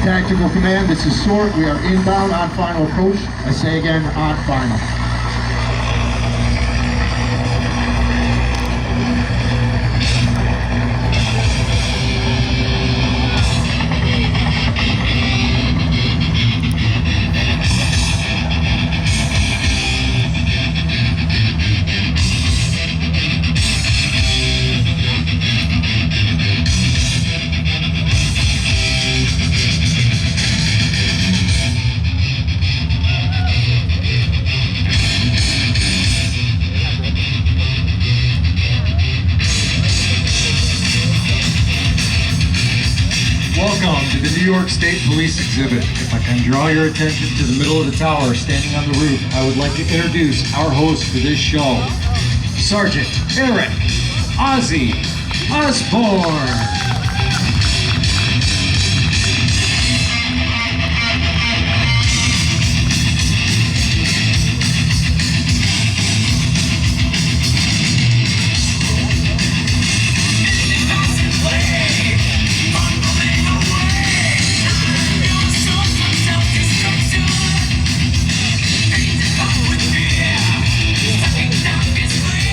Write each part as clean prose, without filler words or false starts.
Tactical Command, this is Sort. We are inbound on final approach. I say again, on final. Welcome to the New York State Police exhibit. If I can draw your attention to the middle of the tower, standing on the roof, I would like to introduce our host for this show, Sergeant Eric Ozzy Osborne.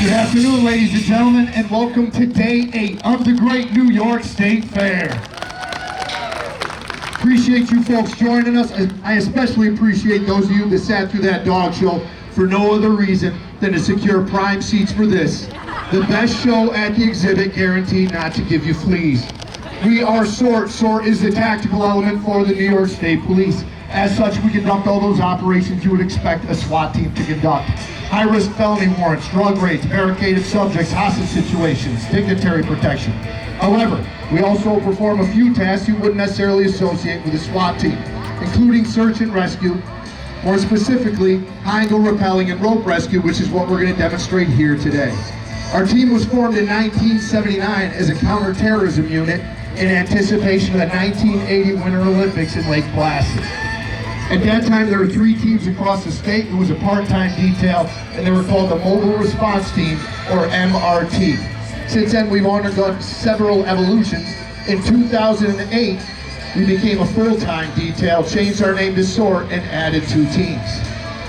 Good afternoon, ladies and gentlemen, and welcome to Day 8 of the Great New York State Fair. Appreciate you folks joining us. I especially appreciate those of you that sat through that dog show for no other reason than to secure prime seats for this. The best show at the exhibit, guaranteed not to give you fleas. We are SORT. SORT is the tactical element for the New York State Police. As such, we conduct all those operations you would expect a SWAT team to conduct. High-risk felony warrants, drug raids, barricaded subjects, hostage situations, dignitary protection. However, we also perform a few tasks you wouldn't necessarily associate with a SWAT team, including search and rescue, more specifically, high-angle rappelling and rope rescue, which is what we're going to demonstrate here today. Our team was formed in 1979 as a counterterrorism unit in anticipation of the 1980 Winter Olympics in Lake Placid. At that time, there were 3 teams across the state. It was a part-time detail, and they were called the Mobile Response Team, or MRT. Since then, we've undergone several evolutions. In 2008, we became a full-time detail, changed our name to SORT, and added 2 teams.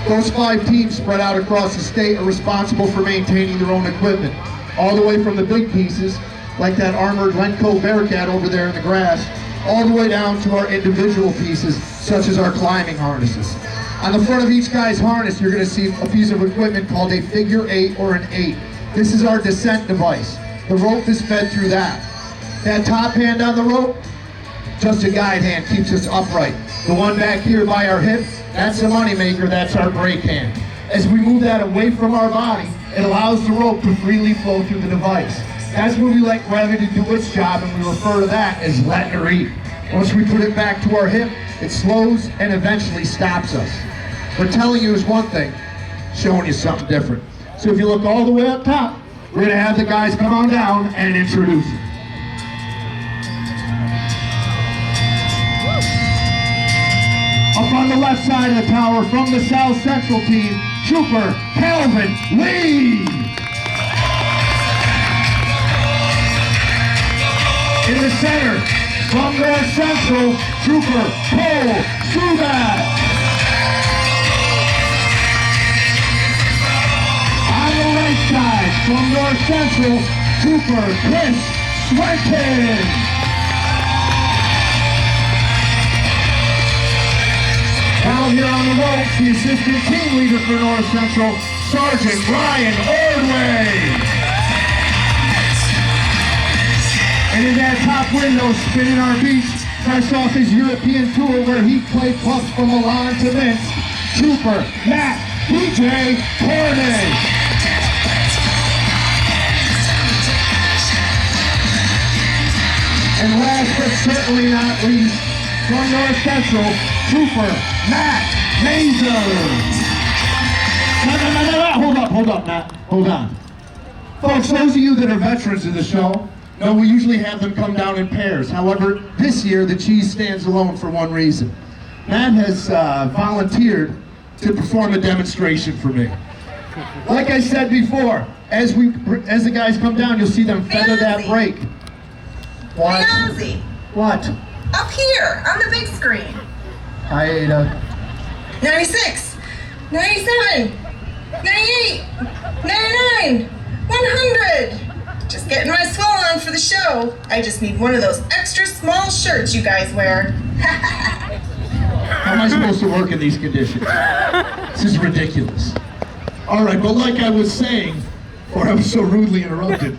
Those 5 teams spread out across the state are responsible for maintaining their own equipment, all the way from the big pieces, like that armored Lenco Bearcat over there in the grass, all the way down to our individual pieces, such as our climbing harnesses. On the front of each guy's harness, you're going to see a piece of equipment called a figure 8 or an 8. This is our descent device. The rope is fed through that. That top hand on the rope, just a guide hand, keeps us upright. The one back here by our hip, that's the money maker, that's our brake hand. As we move that away from our body, it allows the rope to freely flow through the device. That's when we let gravity do its job, and we refer to that as letting her eat. Once we put it back to our hip, it slows and eventually stops us. We're telling you is one thing, showing you something different. So if you look all the way up top, we're going to have the guys come on down and introduce you. Up on the left side of the tower from the South Central team, Trooper Calvin Lee. In the center, from North Central, Trooper Cole Subat. On the right side, from North Central, Trooper Chris Swenton. Down here on the ropes, the assistant team leader for North Central, Sergeant Ryan Ordway. And in that top window, spinning our beats, fresh off his European tour where he played pucks from Milan to Minsk, Trooper Matt DJ Cornish. And last but certainly not least, from North Central, Trooper Matt Mazer. No, hold up, Matt, hold on. Folks, those of you that are veterans of the show, no, we usually have them come down in pairs. However, this year the cheese stands alone for one reason. Matt has volunteered to perform a demonstration for me. Like I said before, as the guys come down, you'll see them feather that brake. What? Hey, Ozzy. What? Up here, on the big screen. Hi, Ada. 96, 97, 98, 99, 100. Just getting my swell on for the show. I just need one of those extra small shirts you guys wear. How am I supposed to work in these conditions? This is ridiculous. All right, but like I was saying, or I was so rudely interrupted,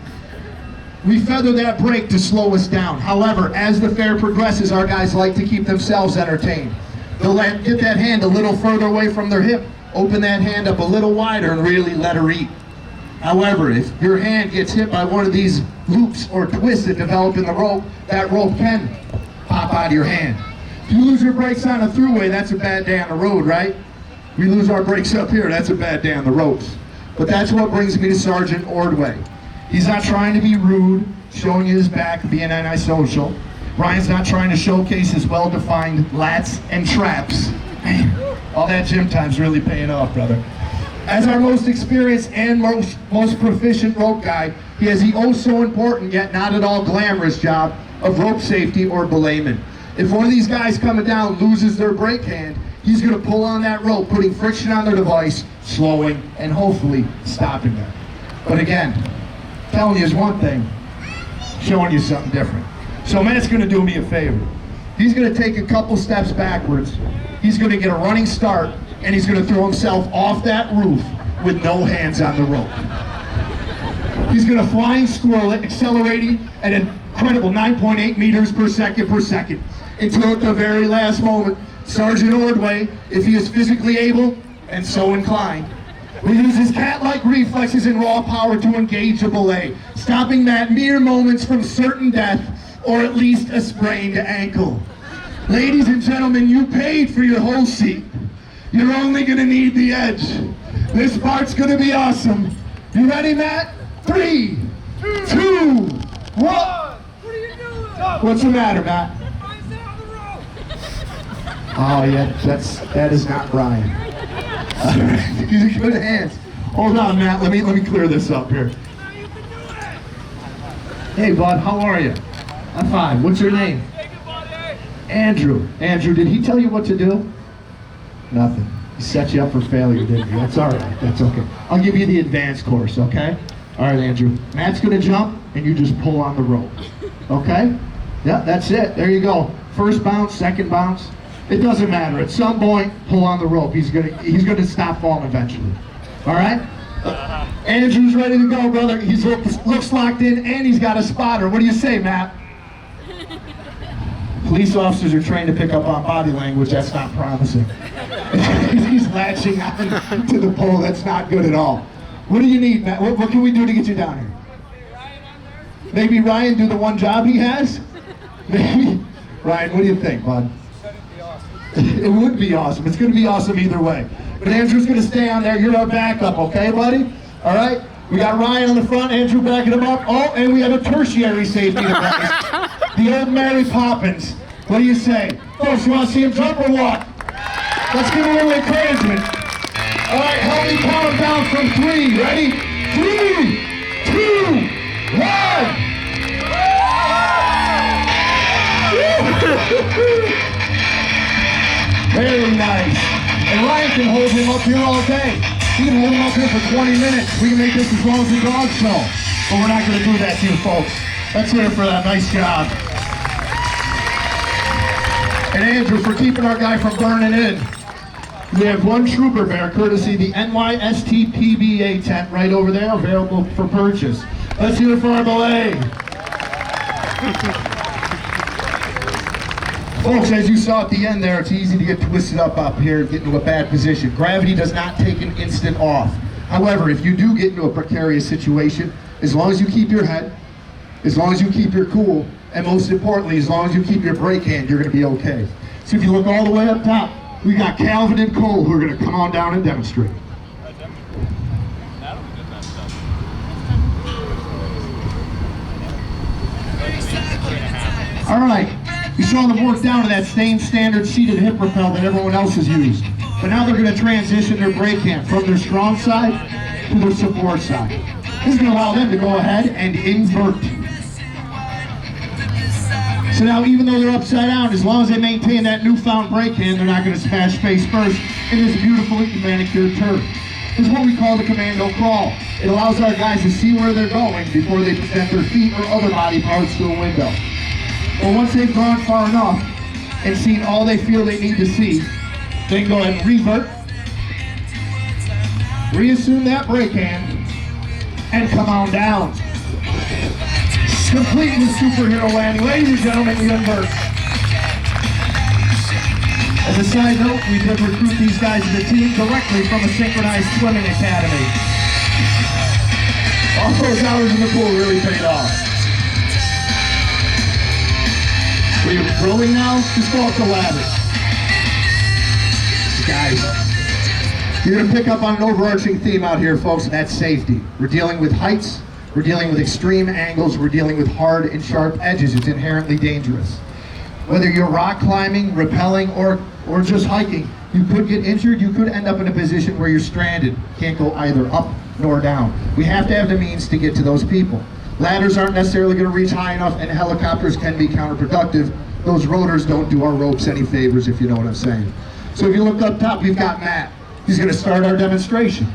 we feather that brake to slow us down. However, as the fair progresses, our guys like to keep themselves entertained. They'll get that hand a little further away from their hip, open that hand up a little wider, and really let her eat. However, if your hand gets hit by one of these loops or twists that develop in the rope, that rope can pop out of your hand. If you lose your brakes on a throughway, that's a bad day on the road, right? We lose our brakes up here, that's a bad day on the ropes. But that's what brings me to Sergeant Ordway. He's not trying to be rude, showing you his back, being antisocial. Ryan's not trying to showcase his well-defined lats and traps. Man, all that gym time's really paying off, brother. As our most experienced and most proficient rope guy, he has the oh so important yet not at all glamorous job of rope safety or belayment. If one of these guys coming down loses their brake hand, he's going to pull on that rope, putting friction on their device, slowing and hopefully stopping them. But again, telling you is one thing, showing you something different. So Matt's going to do me a favor. He's going to take a couple steps backwards. He's going to get a running start, and he's going to throw himself off that roof with no hands on the rope. He's going to flying squirrel it, accelerating at an incredible 9.8 meters per second until at the very last moment, Sergeant Ordway, if he is physically able and so inclined, will use his cat-like reflexes and raw power to engage a belay, stopping Matt mere moments from certain death or at least a sprained ankle. Ladies and gentlemen, you paid for your whole seat. You're only gonna need the edge. This part's gonna be awesome. You ready, Matt? 3, 2, 1. What are you doing? What's the matter, Matt? I said on the rope. Oh yeah, that is not Ryan. These are good hands. Hold on, Matt. Let me clear this up here. Now you can do it. Hey, bud. How are you? I'm fine. What's your name? Take it, buddy. Andrew. Andrew, did he tell you what to do? Nothing. He set you up for failure, didn't he? That's all right. That's okay. I'll give you the advanced course, okay? All right, Andrew. Matt's gonna jump, and you just pull on the rope. Okay? Yeah, that's it. There you go. First bounce, second bounce. It doesn't matter. At some point, pull on the rope. He's gonna stop falling eventually. All right? Andrew's ready to go, brother. He looks locked in, and he's got a spotter. What do you say, Matt? Police officers are trained to pick up on body language. That's not promising. He's latching on to the pole. That's not good at all. What do you need, Matt? What can we do to get you down here? Maybe Ryan do the one job he has? Maybe. Ryan, what do you think, bud? It would be awesome. It's going to be awesome either way. But Andrew's going to stay on there. You're our backup, okay, buddy? All right? We got Ryan on the front, Andrew backing him up. Oh, and we have a tertiary safety device. The old Mary Poppins. What do you say? Folks, you want to see him jump or what? Let's give him a little encouragement. All right, help me count him down from 3. Ready? 3, 2, 1. Very nice. And Ryan can hold him up here all day. He can hold him up here for 20 minutes. We can make this as long as a dog show. But we're not going to do that to you folks. Let's hear it for that nice job. And Andrew for keeping our guy from burning in. We have one trooper bear, courtesy the NYST PBA tent right over there, available for purchase. Let's hear it for our belay. Folks, as you saw at the end there, it's easy to get twisted up here, get into a bad position. Gravity does not take an instant off. However, if you do get into a precarious situation, as long as you keep your head, as long as you keep your cool, and most importantly, as long as you keep your brake hand, you're going to be okay. So if you look all the way up top, we got Calvin and Cole who are going to come on down and demonstrate. All right, you saw them work down to that same standard seated hip rappel that everyone else has used. But now they're going to transition their brake hand from their strong side to their support side. This is going to allow them to go ahead and invert. So now even though they're upside down, as long as they maintain that newfound brake hand, they're not going to smash face first in this beautifully manicured turf. This is what we call the Commando Crawl. It allows our guys to see where they're going before they present their feet or other body parts to a window. Well, once they've gone far enough and seen all they feel they need to see, they can go ahead and revert, reassume that brake hand, and come on down. Completing the superhero landing. Ladies and gentlemen, we invert. As a side note, we did recruit these guys as a team directly from a synchronized swimming academy. All those hours in the pool really paid off. Are you rolling now? Just go up the ladder. Guys, you're going to pick up on an overarching theme out here, folks, and that's safety. We're dealing with heights. We're dealing with extreme angles. We're dealing with hard and sharp edges. It's inherently dangerous. Whether you're rock climbing, rappelling, or just hiking, you could get injured. You could end up in a position where you're stranded. Can't go either up nor down. We have to have the means to get to those people. Ladders aren't necessarily going to reach high enough, and helicopters can be counterproductive. Those rotors don't do our ropes any favors, if you know what I'm saying. So if you look up top, we've got Matt. He's going to start our demonstration.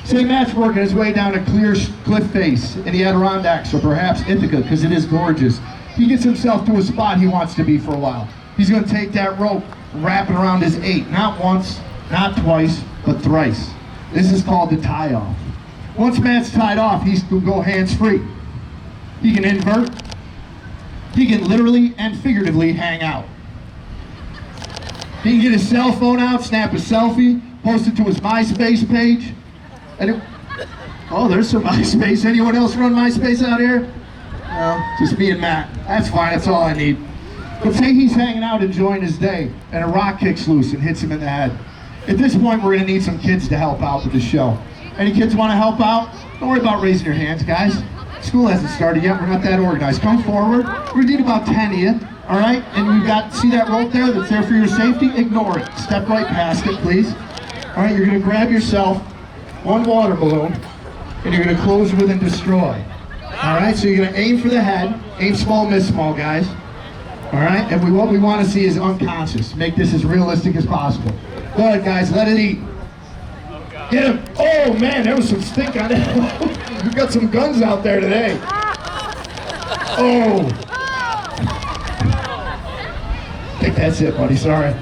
Say Matt's working his way down a clear cliff face in the Adirondacks, or perhaps Ithaca, because it is gorgeous. He gets himself to a spot he wants to be for a while. He's going to take that rope, wrap it around his 8, not once, not twice, but thrice. This is called the tie-off. Once Matt's tied off, he can go hands-free. He can invert. He can literally and figuratively hang out. He can get his cell phone out, snap a selfie, post it to his MySpace page. Oh, there's some MySpace. Anyone else run MySpace out here? No, just me and Matt. That's fine, that's all I need. But say he's hanging out enjoying his day, and a rock kicks loose and hits him in the head. At this point, we're gonna need some kids to help out with the show. Any kids wanna help out? Don't worry about raising your hands, guys. School hasn't started yet, we're not that organized. Come forward, we're gonna need about 10 of you, all right? And you've got, see that rope there that's there for your safety? Ignore it, step right past it, please. All right, you're gonna grab yourself one water balloon, and you're gonna close with and destroy. All right, so you're gonna aim for the head, aim small, miss small, guys. All right, and what we want to see is unconscious. Make this as realistic as possible. Go ahead, guys, let it eat. Get him. Oh man, there was some stink on it. We've got some guns out there today. Oh. I think that's it, buddy, sorry.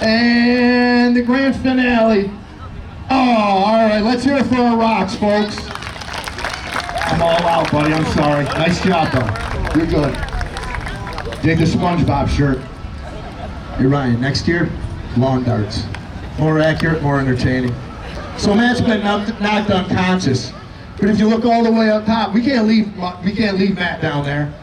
And the grand finale. Oh, all right, let's hear it for our rocks, folks. I'm all out, buddy, I'm sorry. Nice job, though. You're good. Dig the SpongeBob shirt. You're Ryan. Next year, lawn darts. More accurate, more entertaining. So Matt's been knocked unconscious. But if you look all the way up top, we can't leave Matt down there,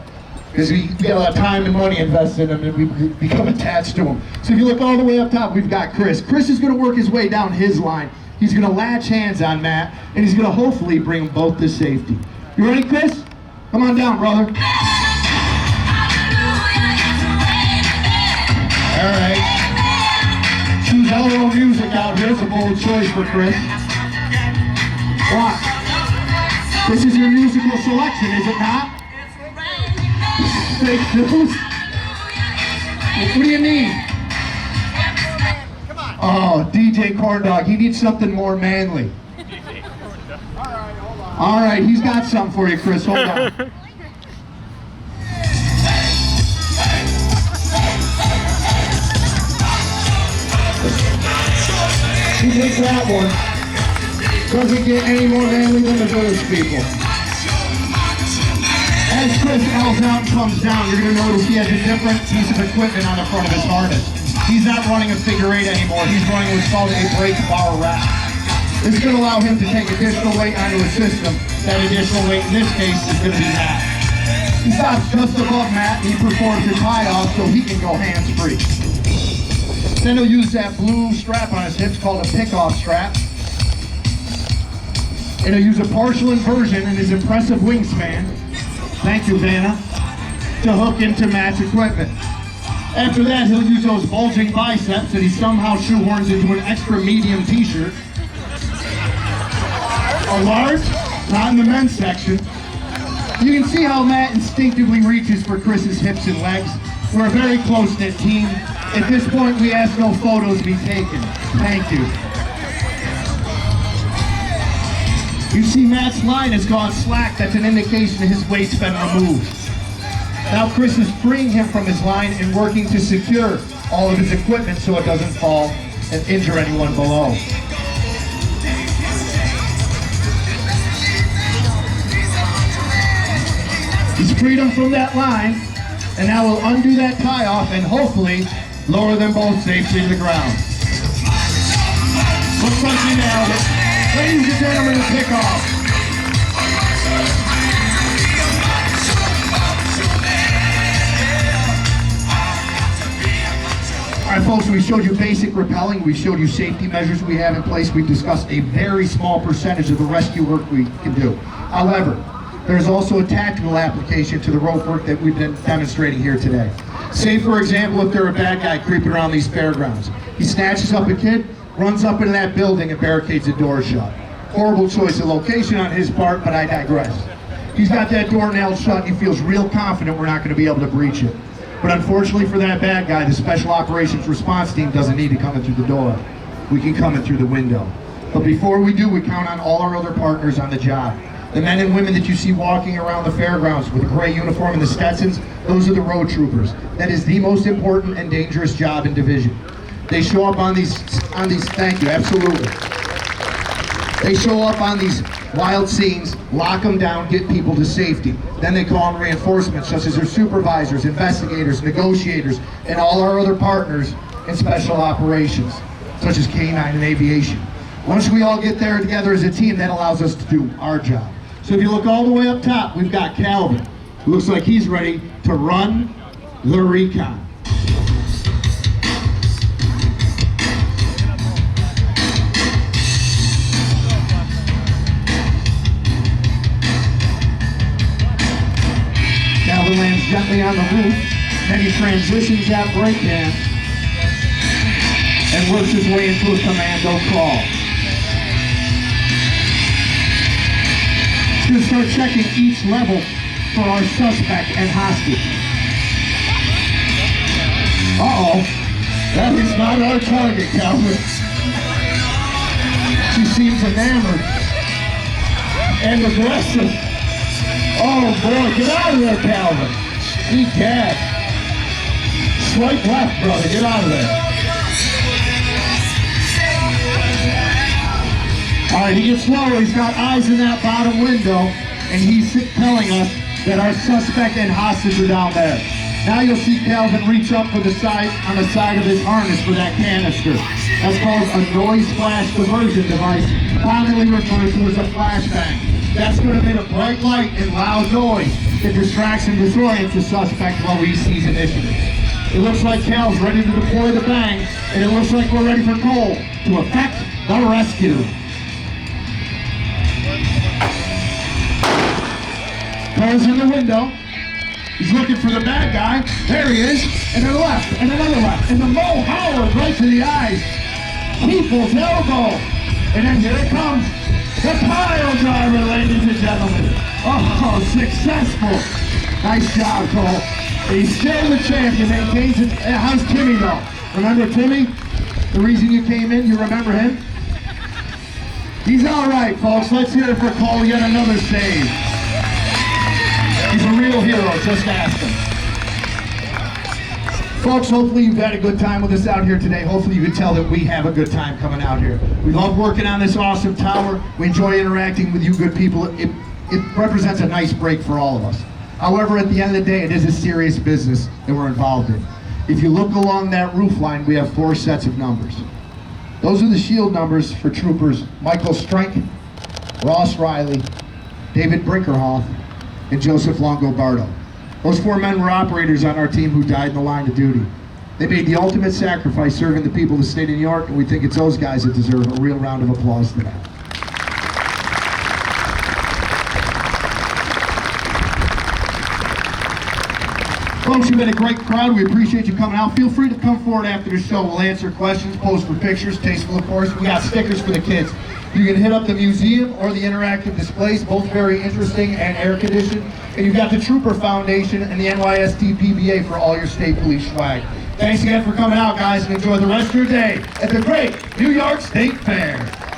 because we got a lot of time and money invested in him, and we become attached to him. So if you look all the way up top, we've got Chris. Chris is going to work his way down his line. He's going to latch hands on Matt, and he's going to hopefully bring them both to safety. You ready, Chris? Come on down, brother. All right. Choose hello music out here. It's a bold choice for Chris. What? This is your musical selection, is it not? Fake news? What do you need? Oh, DJ Corndog, he needs something more manly. All right, he's got something for you, Chris. Hold on. He takes that one. Doesn't get any more manly than the Village People. As Chris L's out and comes down, you're going to notice he has a different piece of equipment on the front of his harness. He's not running a figure 8 anymore. He's running what's called a brake bar rack. This is going to allow him to take additional weight onto his system. That additional weight in this case is going to be Matt. He stops just above Matt and he performs the tie-off so he can go hands-free. Then he'll use that blue strap on his hips called a pick-off strap. And he'll use a partial inversion in his impressive wingspan, thank you, Vanna, to hook into Matt's equipment. After that, he'll use those bulging biceps that he somehow shoehorns into an extra medium t-shirt. A large, not in the men's section. You can see how Matt instinctively reaches for Chris's hips and legs. We're a very close-knit team. At this point, we ask no photos be taken. Thank you. You see Matt's line has gone slack. That's an indication that his weight's been removed. Now Chris is freeing him from his line and working to secure all of his equipment so it doesn't fall and injure anyone below. He's freed him from that line, and now we'll undo that tie off and hopefully lower them both safely to the ground. Looks like he nailed it. Ladies and gentlemen, the kickoff. All right, folks, we showed you basic rappelling. We showed you safety measures we have in place. We've discussed a very small percentage of the rescue work we can do. However, there's also a tactical application to the rope work that we've been demonstrating here today. Say, for example, if there's a bad guy creeping around these fairgrounds. He snatches up a kid, runs up into that building and barricades the door shut. Horrible choice of location on his part, but I digress. He's got that door nailed shut and he feels real confident we're not going to be able to breach it. But unfortunately for that bad guy, the Special Operations Response Team doesn't need to come in through the door. We can come in through the window. But before we do, we count on all our other partners on the job. The men and women that you see walking around the fairgrounds with the gray uniform and the Stetsons, those are the road troopers. That is the most important and dangerous job in division. They show up on these, thank you, absolutely. They show up on these wild scenes, lock them down, get people to safety. Then they call in reinforcements such as their supervisors, investigators, negotiators, and all our other partners in special operations, such as K-9 and aviation. Once we all get there together as a team, that allows us to do our job. So if you look all the way up top, we've got Calvin, who looks like he's ready to run the recon. Calvin lands gently on the roof, then he transitions that brake hand and works his way into a commando crawl. He's going to start checking each level for our suspect and hostage. Uh-oh. That is not our target, Calvin. She seems enamored and aggressive. Oh boy, get out of there, Calvin. Egad. Swipe left, brother, get out of there. All right, he gets lower, he's got eyes in that bottom window, and he's telling us that our suspect and hostage are down there. Now you'll see Calvin reach up for the side, on the side of his harness for that canister. That's called a noise flash diversion device, commonly referred to as a flashbang. That's going to emit a bright light and loud noise that distracts and disorients the suspect while he sees initiative. It looks like Cal's ready to deploy the bang, and it looks like we're ready for Cole to effect the rescue. Cole's in the window. He's looking for the bad guy. There he is. And a left, and another left. And the Mo Howard right to the eyes. People's elbow. And then here it comes. The pile driver, ladies and gentlemen. Oh, successful. Nice job, Cole. He's still the champion. Maintains it. How's Timmy, though? Remember Timmy? The reason you came in, you remember him? He's all right, folks. Let's hear it for Cole. Yet another save. He's a real hero, just ask him. Folks, hopefully you've had a good time with us out here today. Hopefully you can tell that we have a good time coming out here. We love working on this awesome tower. We enjoy interacting with you good people. It represents a nice break for all of us. However, at the end of the day, it is a serious business that we're involved in. If you look along that roof line, we have 4 sets of numbers. Those are the shield numbers for troopers Michael Strink, Ross Riley, David Brinkerhoff, and Joseph Longobardo. Those 4 men were operators on our team who died in the line of duty. They made the ultimate sacrifice serving the people of the state of New York, and we think it's those guys that deserve a real round of applause today. Folks, you've been a great crowd. We appreciate you coming out. Feel free to come forward after the show. We'll answer questions, pose for pictures, tasteful, of course. We got stickers for the kids. You can hit up the museum or the interactive displays, both very interesting and air-conditioned. And you've got the Trooper Foundation and the NYST PBA for all your state police swag. Thanks again for coming out, guys, and enjoy the rest of your day at the great New York State Fair.